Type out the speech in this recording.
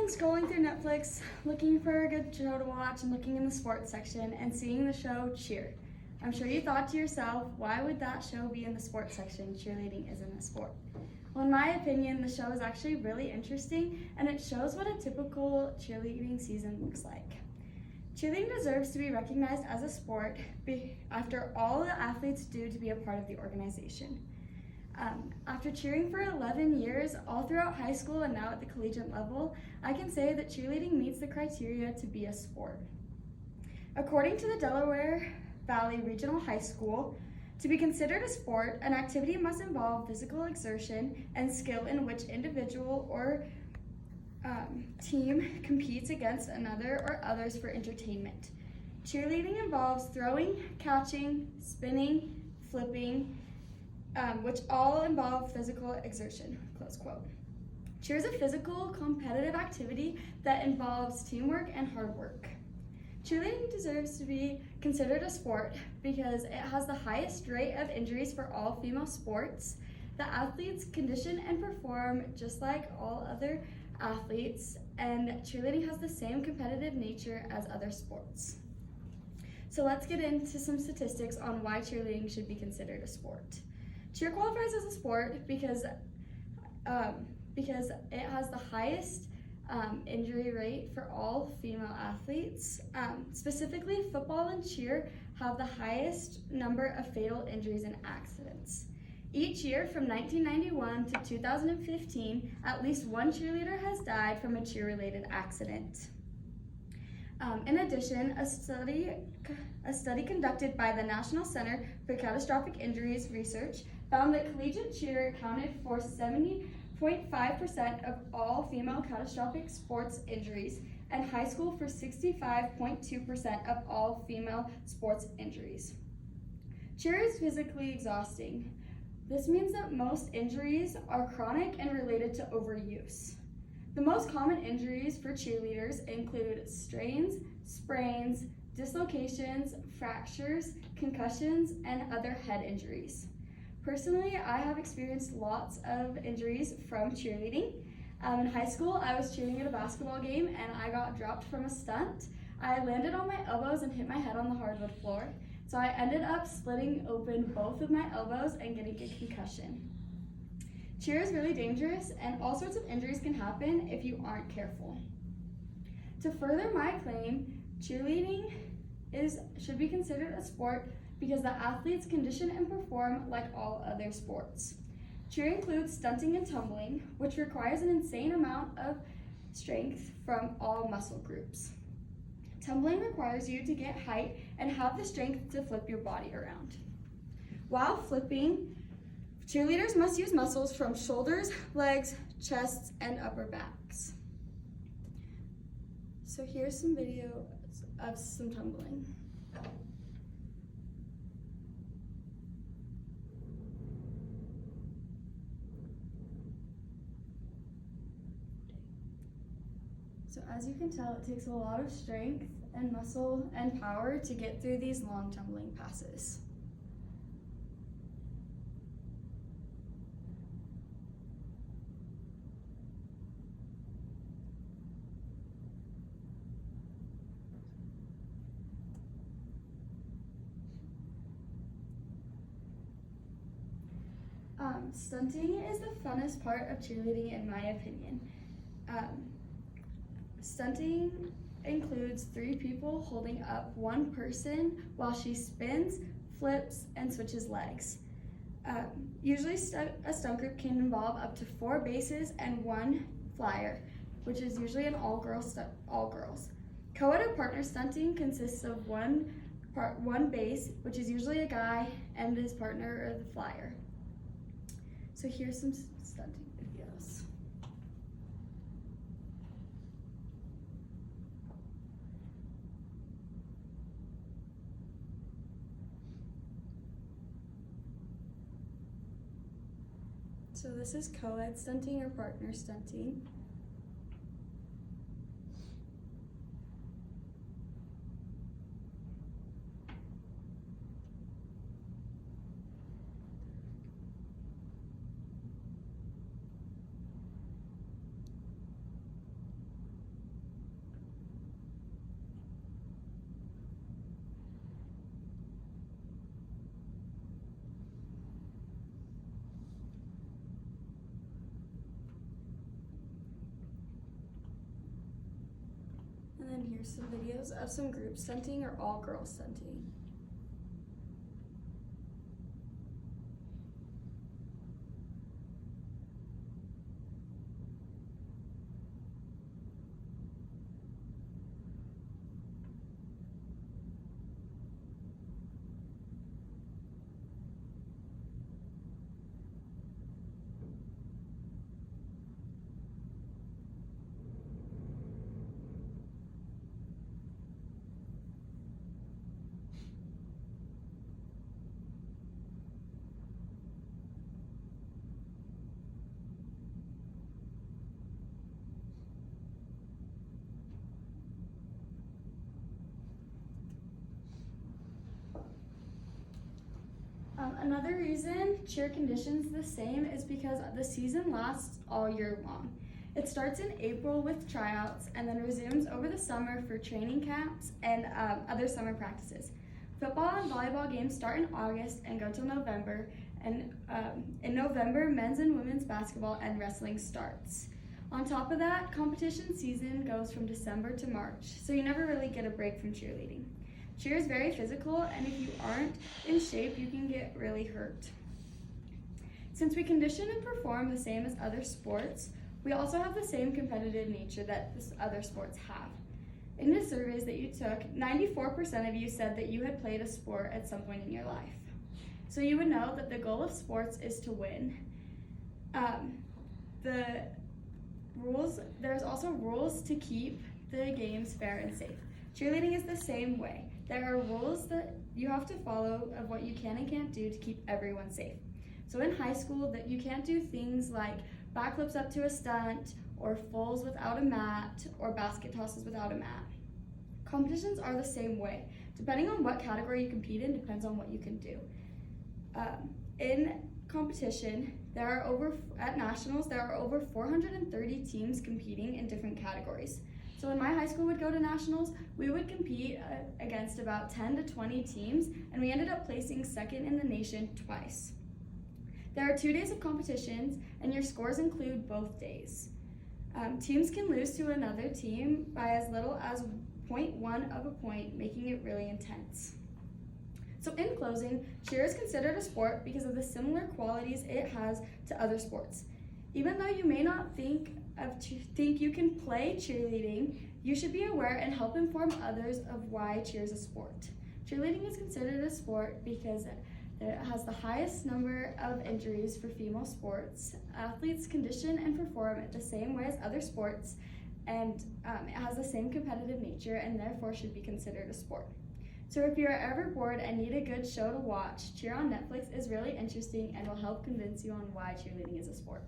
scrolling through Netflix, looking for a good show to watch and looking in the sports section and seeing the show Cheer. I'm sure you thought to yourself, why would that show be in the sports section? Cheerleading isn't a sport. Well, in my opinion, the show is actually really interesting and it shows what a typical cheerleading season looks like. Cheerleading deserves to be recognized as a sport after all the athletes do to be a part of the organization. After cheering for 11 years, all throughout high school and now at the collegiate level, I can say that cheerleading meets the criteria to be a sport. According to the Delaware Valley Regional High School, to be considered a sport, an activity must involve physical exertion and skill in which individual or team competes against another or others for entertainment. Cheerleading involves throwing, catching, spinning, flipping, which all involve physical exertion, close quote. Cheer is a physical, competitive activity that involves teamwork and hard work. Cheerleading deserves to be considered a sport because it has the highest rate of injuries for all female sports. The athletes condition and perform just like all other athletes, and cheerleading has the same competitive nature as other sports. So let's get into some statistics on why cheerleading should be considered a sport. Cheer qualifies as a sport because it has the highest injury rate for all female athletes. Specifically, football and cheer have the highest number of fatal injuries and accidents. Each year from 1991 to 2015, at least one cheerleader has died from a cheer-related accident. In addition, a study conducted by the National Center for Catastrophic Injuries Research found that collegiate cheer accounted for 70.5% of all female catastrophic sports injuries, and high school for 65.2% of all female sports injuries. Cheer is physically exhausting. This means that most injuries are chronic and related to overuse. The most common injuries for cheerleaders include strains, sprains, dislocations, fractures, concussions, and other head injuries. Personally, I have experienced lots of injuries from cheerleading. In high school, I was cheering at a basketball game and I got dropped from a stunt. I landed on my elbows and hit my head on the hardwood floor. So I ended up splitting open both of my elbows and getting a concussion. Cheer is really dangerous and all sorts of injuries can happen if you aren't careful. To further my claim, cheerleading should be considered a sport because the athletes condition and perform like all other sports. Cheer includes stunting and tumbling, which requires an insane amount of strength from all muscle groups. Tumbling requires you to get height and have the strength to flip your body around. While flipping, cheerleaders must use muscles from shoulders, legs, chests, and upper backs. So here's some video of some tumbling. So as you can tell, it takes a lot of strength and muscle and power to get through these long tumbling passes. Stunting is the funnest part of cheerleading in my opinion. Stunting includes 3 people holding up one person while she spins, flips, and switches legs. Usually a stunt group can involve up to 4 bases and 1 flyer, which is usually an all-girls. Co-ed or partner stunting consists of one base, which is usually a guy, and his partner or the flyer. So here's some stunting videos. So this is co-ed stunting or partner stunting. And then here's some videos of some group stunting or all girls stunting. Another reason cheer conditions the same is because the season lasts all year long. It starts in April with tryouts and then resumes over the summer for training camps and other summer practices. Football and volleyball games start in August and go till November, and in November, men's and women's basketball and wrestling starts. On top of that, competition season goes from December to March, so you never really get a break from cheerleading. Cheer is very physical, and if you aren't in shape, you can get really hurt. Since we condition and perform the same as other sports, we also have the same competitive nature that other sports have. In the surveys that you took, 94% of you said that you had played a sport at some point in your life. So you would know that the goal of sports is to win. There's also rules to keep the games fair and safe. Cheerleading is the same way. There are rules that you have to follow of what you can and can't do to keep everyone safe. So in high school, that you can't do things like backflips up to a stunt, or fulls without a mat, or basket tosses without a mat. Competitions are the same way. Depending on what category you compete in, depends on what you can do. In competition, at nationals, there are over 430 teams competing in different categories. So when my high school would go to nationals, we would compete against about 10 to 20 teams, and we ended up placing second in the nation twice. There are 2 days of competitions, and your scores include both days. Teams can lose to another team by as little as 0.1 of a point, making it really intense. So in closing, cheer is considered a sport because of the similar qualities it has to other sports. Even though you may not think you can play cheerleading, you should be aware and help inform others of why cheer is a sport. Cheerleading is considered a sport because it has the highest number of injuries for female sports. Athletes condition and perform it the same way as other sports, and it has the same competitive nature and therefore should be considered a sport. So if you're ever bored and need a good show to watch, Cheer on Netflix is really interesting and will help convince you on why cheerleading is a sport.